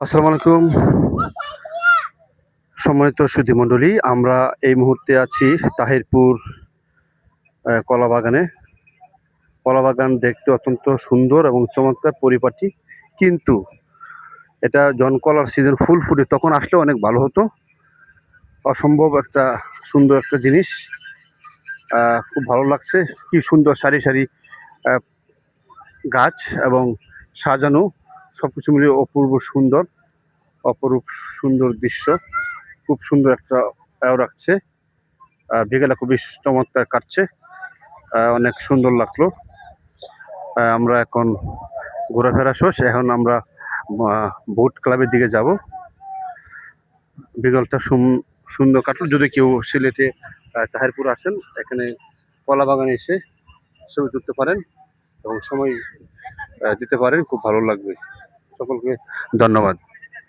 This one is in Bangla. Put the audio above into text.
আসসালামু আলাইকুম সম্মানিত সুধীমণ্ডলী, আমরা এই মুহূর্তে আছি তাহিরপুর কলা বাগানে। কলা বাগান দেখতে অত্যন্ত সুন্দর এবং চমৎকার পরিপাটি, কিন্তু এটা যখন কলার সিজন ফুল ফুটে তখন আসলে অনেক ভালো হতো। অসম্ভব একটা সুন্দর একটা জিনিস, খুব ভালো লাগছে। কি সুন্দর সারি সারি আহ, গাছ এবং সাজানো, সবকিছু মিলিয়ে অপূর্ব সুন্দর, অপরূপ সুন্দর দৃশ্য। খুব সুন্দর একটা রাখছে। বিকেলে খুবই চমৎকার কাটছে, অনেক সুন্দর লাগলো। আমরা এখন ঘোরাফেরা শেষ, এখন আমরা বোট ক্লাবের দিকে যাব। বিকেলটা সুন্দর কাটলো। যদি কেউ সিলেটে তাহিরপুর আসেন, এখানে কলা বাগানে এসে ছবি তুলতে পারেন এবং সময় দিতে পারেন, খুব ভালো লাগবে। সকলকে ধন্যবাদ।